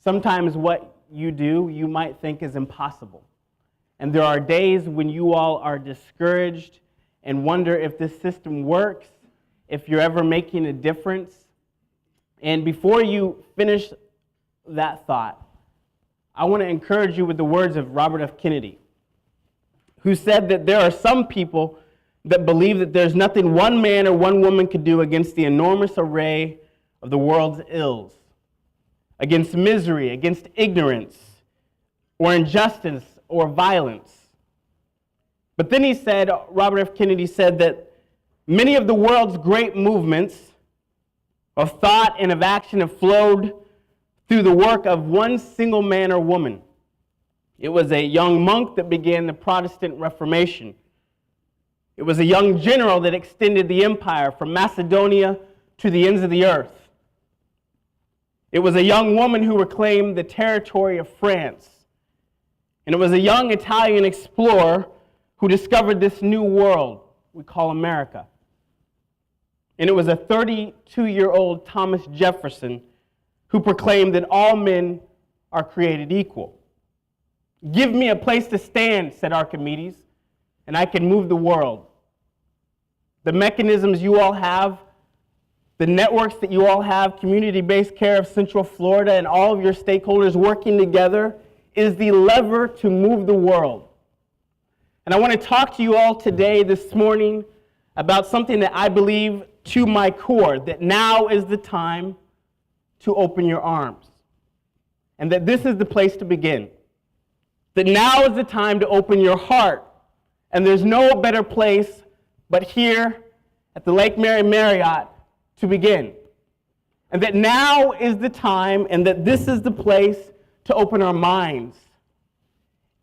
Sometimes what you do, you might think is impossible. And there are days when you all are discouraged and wonder if this system works, if you're ever making a difference. And before you finish that thought, I want to encourage you with the words of Robert F. Kennedy, who said that there are some people that believe that there's nothing one man or one woman could do against the enormous array of the world's ills, against misery, against ignorance, or injustice, or violence. But then he said, Robert F. Kennedy said that many of the world's great movements of thought and of action have flowed through the work of one single man or woman. It was a young monk that began the Protestant Reformation. It was a young general that extended the empire from Macedonia to the ends of the earth. It was a young woman who reclaimed the territory of France. And it was a young Italian explorer who discovered this new world we call America. And it was a 32-year-old Thomas Jefferson who proclaimed that all men are created equal. Give me a place to stand, said Archimedes, and I can move the world. The mechanisms you all have, the networks that you all have, community-based care of Central Florida and all of your stakeholders working together is the lever to move the world. And I want to talk to you all today, this morning, about something that I believe to my core, that now is the time to open your arms. And that this is the place to begin. That now is the time to open your heart. And there's no better place but here at the Lake Mary Marriott to begin. And that now is the time, and that this is the place to open our minds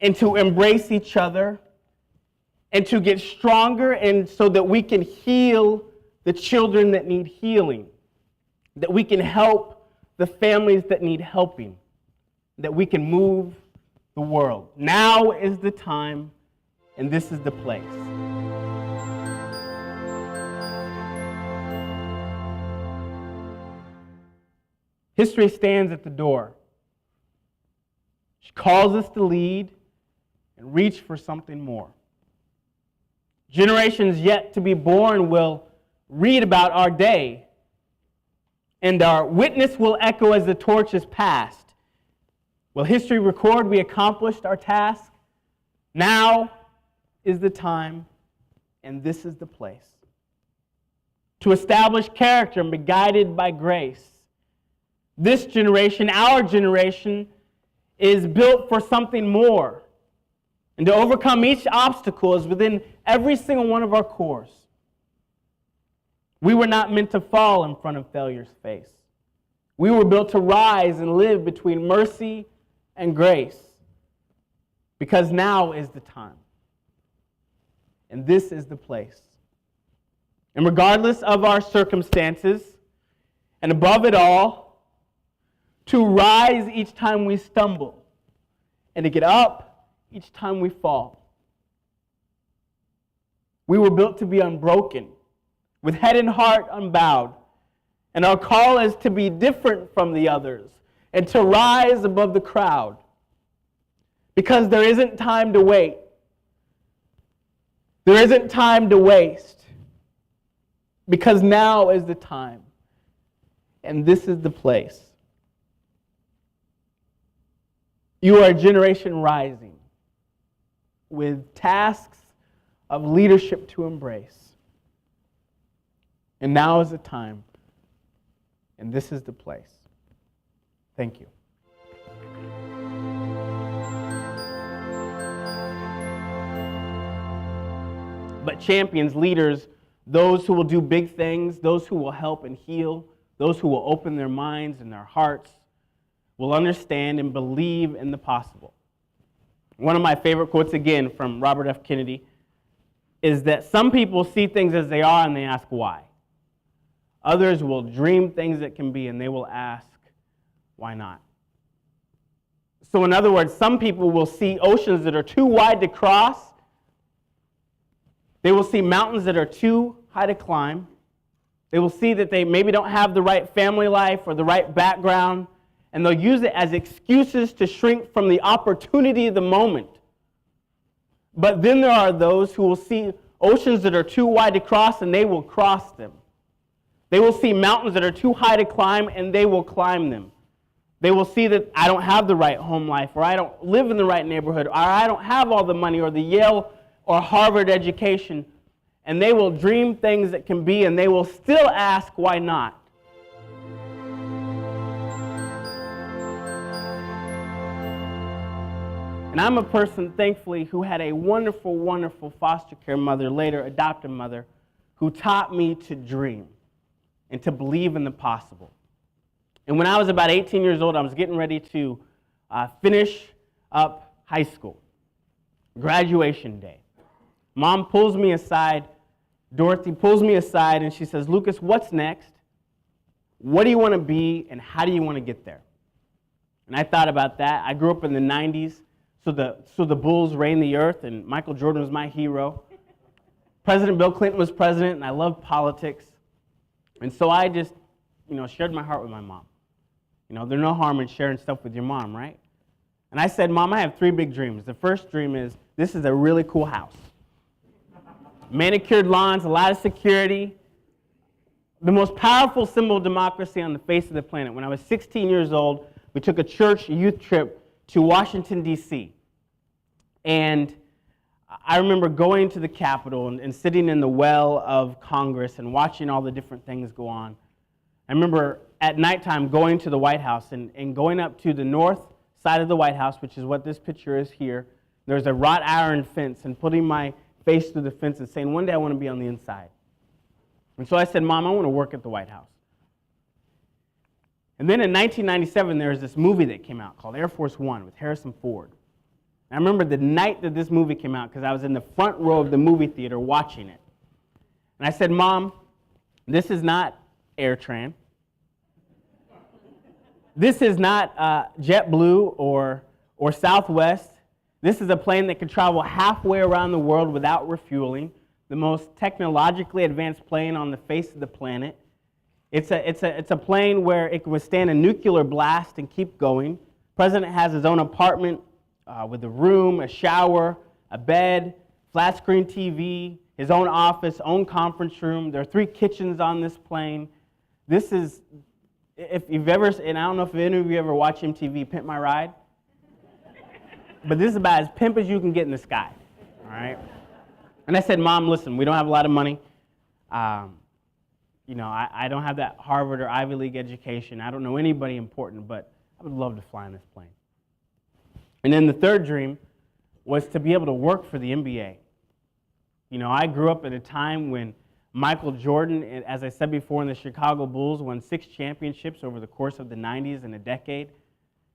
and to embrace each other and to get stronger, and so that we can heal the children that need healing, that we can help the families that need helping, that we can move the world. Now is the time, and this is the place. History stands at the door. She calls us to lead and reach for something more. Generations yet to be born will read about our day, and our witness will echo as the torch is passed. Will history record we accomplished our task? Now is the time, and this is the place. To establish character and be guided by grace. This generation, our generation, is built for something more. And to overcome each obstacle is within every single one of our cores. We were not meant to fall in front of failure's face. We were built to rise and live between mercy and grace. Because now is the time. And this is the place. And regardless of our circumstances, and above it all, to rise each time we stumble, and to get up each time we fall. We were built to be unbroken, with head and heart unbowed. And our call is to be different from the others and to rise above the crowd. Because there isn't time to wait. There isn't time to waste. Because now is the time. And this is the place. You are a generation rising with tasks of leadership to embrace. And now is the time, and this is the place. Thank you. But champions, leaders, those who will do big things, those who will help and heal, those who will open their minds and their hearts, will understand and believe in the possible. One of my favorite quotes, again, from Robert F. Kennedy, is that some people see things as they are and they ask why. Others will dream things that can be and they will ask, why not? So in other words, some people will see oceans that are too wide to cross. They will see mountains that are too high to climb. They will see that they maybe don't have the right family life or the right background, and they'll use it as excuses to shrink from the opportunity of the moment. But then there are those who will see oceans that are too wide to cross, and they will cross them. They will see mountains that are too high to climb, and they will climb them. They will see that I don't have the right home life, or I don't live in the right neighborhood, or I don't have all the money, or the Yale or Harvard education, and they will dream things that can be, and they will still ask, why not? And I'm a person, thankfully, who had a wonderful, wonderful foster care mother, later adopted mother, who taught me to dream and to believe in the possible. And when I was about 18 years old, I was getting ready to finish up high school, graduation day. Mom pulls me aside, Dorothy pulls me aside, and she says, Lucas, what's next? What do you want to be, and how do you want to get there? And I thought about that. I grew up in the 90s, so the Bulls reigned the earth, and Michael Jordan was my hero. President Bill Clinton was president, and I loved politics. And so I just, shared my heart with my mom. There's no harm in sharing stuff with your mom, right? And I said, Mom, I have 3 big dreams. The first dream is, this is a really cool house. Manicured lawns, a lot of security. The most powerful symbol of democracy on the face of the planet. When I was 16 years old, we took a church youth trip to Washington, D.C. And I remember going to the Capitol and sitting in the well of Congress and watching all the different things go on. I remember at nighttime going to the White House and going up to the north side of the White House, which is what this picture is here. There's a wrought iron fence, and putting my face through the fence and saying, one day I want to be on the inside. And so I said, Mom, I want to work at the White House. And then in 1997, there was this movie that came out called Air Force One with Harrison Ford. And I remember the night that this movie came out because I was in the front row of the movie theater watching it. And I said, Mom, this is not AirTran. This is not JetBlue or Southwest. This is a plane that can travel halfway around the world without refueling, the most technologically advanced plane on the face of the planet. It's a plane where it can withstand a nuclear blast and keep going. The president has his own apartment with a room, a shower, a bed, flat screen TV, his own office, own conference room. There are 3 kitchens on this plane. This is, if you've ever, and I don't know if any of you ever watch MTV, Pimp My Ride, but this is about as pimp as you can get in the sky, all right? And I said, Mom, listen, we don't have a lot of money. I don't have that Harvard or Ivy League education. I don't know anybody important, but I would love to fly on this plane. And then the third dream was to be able to work for the NBA. I grew up at a time when Michael Jordan, as I said before, in the Chicago Bulls, won 6 championships over the course of the 90s and a decade.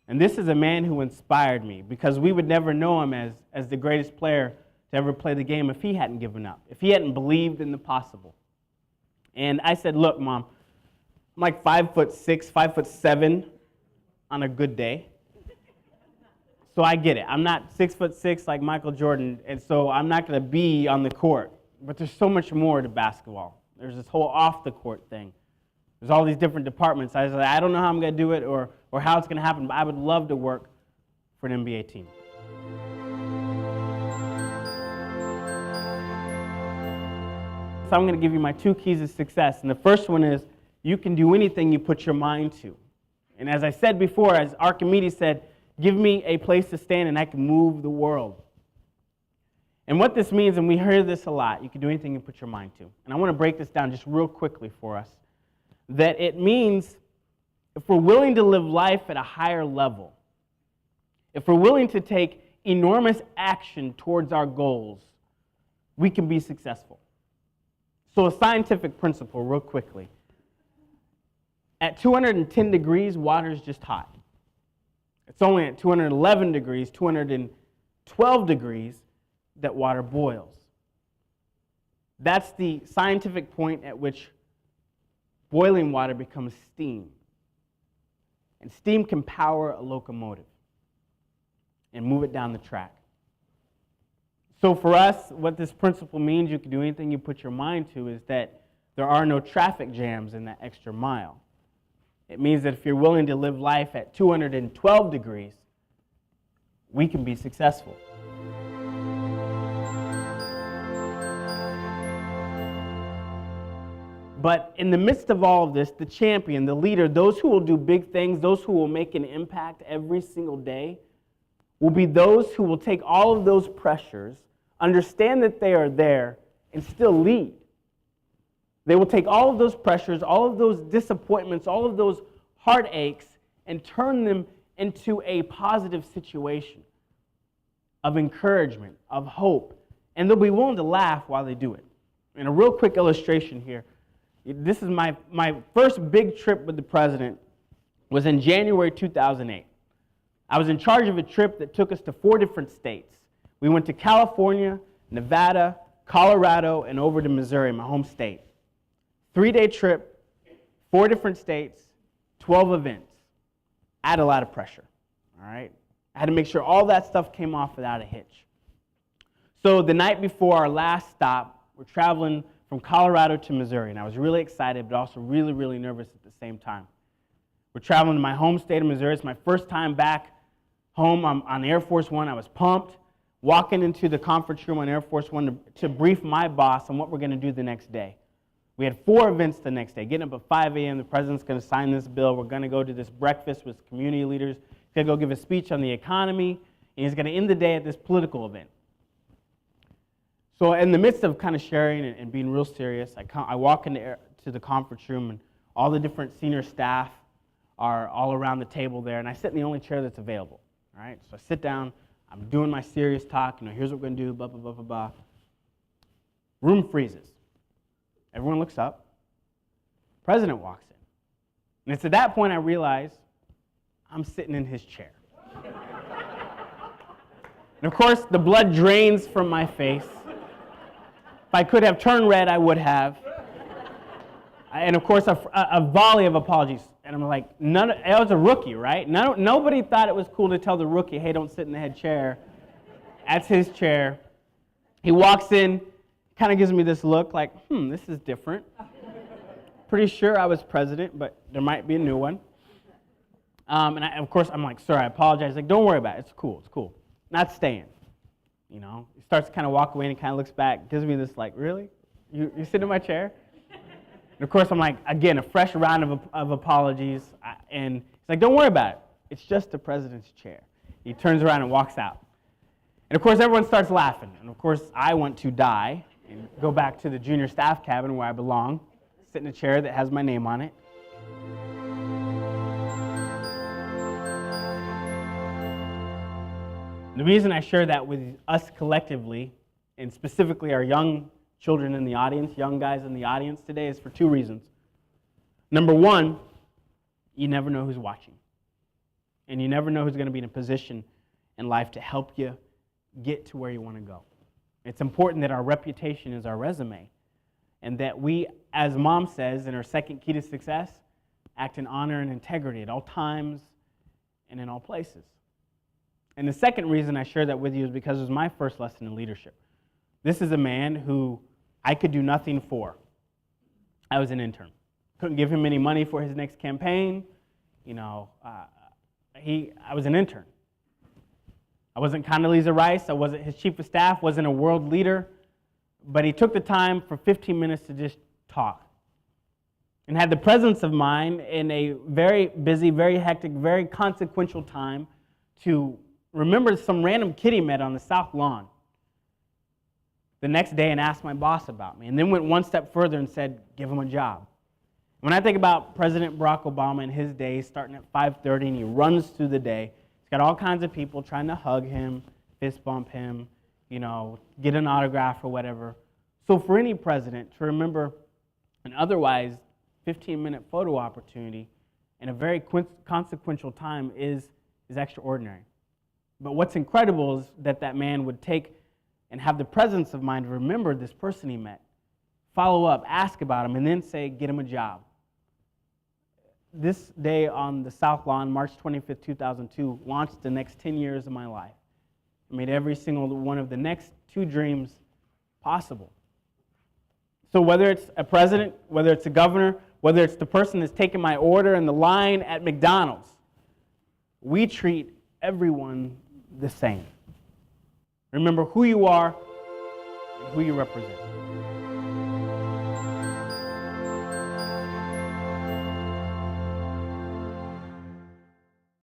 And this is a man who inspired me because we would never know him as the greatest player to ever play the game if he hadn't given up, if he hadn't believed in the possible. And I said, look, Mom, I'm like 5'6", 5'7" on a good day. So I get it. I'm not 6'6" like Michael Jordan, and so I'm not going to be on the court. But there's so much more to basketball. There's this whole off-the-court thing. There's all these different departments. I was like, I don't know how I'm going to do it or how it's going to happen, but I would love to work for an NBA team. So I'm going to give you my 2 keys of success. And the first one is you can do anything you put your mind to. And as I said before, as Archimedes said, give me a place to stand and I can move the world. And what this means, and we hear this a lot, you can do anything you put your mind to. And I want to break this down just real quickly for us. That it means if we're willing to live life at a higher level, if we're willing to take enormous action towards our goals, we can be successful. So a scientific principle, real quickly. At 210 degrees, water is just hot. It's only at 211 degrees, 212 degrees, that water boils. That's the scientific point at which boiling water becomes steam. And steam can power a locomotive and move it down the track. So for us, what this principle means, you can do anything you put your mind to, is that there are no traffic jams in that extra mile. It means that if you're willing to live life at 212 degrees, we can be successful. But in the midst of all of this, the champion, the leader, those who will do big things, those who will make an impact every single day, will be those who will take all of those pressures, understand that they are there, and still lead. They will take all of those pressures, all of those disappointments, all of those heartaches, and turn them into a positive situation of encouragement, of hope, and they'll be willing to laugh while they do it. And a real quick illustration here. This is my first big trip with the president was in January 2008. I was in charge of a trip that took us to 4 different states. We went to California, Nevada, Colorado, and over to Missouri, my home state. 3-day trip, 4 different states, 12 events. I had a lot of pressure, all right? I had to make sure all that stuff came off without a hitch. So the night before our last stop, we're traveling from Colorado to Missouri, and I was really excited, but also really, really nervous at the same time. We're traveling to my home state of Missouri. It's my first time back home on Air Force One. I was pumped, walking into the conference room on Air Force One to brief my boss on what we're going to do the next day. We had 4 events the next day. Getting up at 5 a.m., the president's going to sign this bill. We're going to go to this breakfast with community leaders. He's going to go give a speech on the economy, and he's going to end the day at this political event. So in the midst of kind of sharing and being real serious, I walk into the conference room, and all the different senior staff are all around the table there, and I sit in the only chair that's available. All right, so I sit down. I'm doing my serious talk. Here's what we're going to do, blah, blah, blah, blah, blah. Room freezes. Everyone looks up. President walks in. And it's at that point I realize I'm sitting in his chair. And of course, the blood drains from my face. If I could have turned red, I would have. And of course, a volley of apologies. And I'm like, I was a rookie, right? Nobody thought it was cool to tell the rookie, hey, don't sit in the head chair. That's his chair. He walks in, kind of gives me this look like, this is different. Pretty sure I was president, but there might be a new one. And of course, I'm like, sir, I apologize. He's like, don't worry about it. It's cool. Not staying. He starts to kind of walk away and he kind of looks back, gives me this like, really? You sit in my chair? And of course, I'm like, again, a fresh round of apologies. And he's like, don't worry about it. It's just the president's chair. He turns around and walks out. And of course, everyone starts laughing. And of course, I want to die and go back to the junior staff cabin where I belong, sit in a chair that has my name on it. The reason I share that with us collectively, and specifically our young children in the audience, young guys in the audience today, is for 2 reasons. Number 1, you never know who's watching. And you never know who's going to be in a position in life to help you get to where you want to go. It's important that our reputation is our resume, and that we, as Mom says in her 2nd key to success, act in honor and integrity at all times and in all places. And the second reason I share that with you is because it was my first lesson in leadership. This is a man who I could do nothing for. I was an intern. Couldn't give him any money for his next campaign. I was an intern. I wasn't Condoleezza Rice. I wasn't his chief of staff. Wasn't a world leader. But he took the time for 15 minutes to just talk. And had the presence of mind in a very busy, very hectic, very consequential time to remember some random kid he met on the South Lawn the next day and asked my boss about me. And then went one step further and said, give him a job. When I think about President Barack Obama in his days, starting at 5:30, and he runs through the day, he's got all kinds of people trying to hug him, fist bump him, get an autograph or whatever. So for any president to remember an otherwise 15-minute photo opportunity in a very consequential time is extraordinary. But what's incredible is that man would take and have the presence of mind to remember this person he met, follow up, ask about him, and then say, get him a job. This day on the South Lawn, March 25th, 2002, launched the next 10 years of my life. I made every single one of the next 2 dreams possible. So whether it's a president, whether it's a governor, whether it's the person that's taking my order in the line at McDonald's. We treat everyone the same. Remember who you are and who you represent.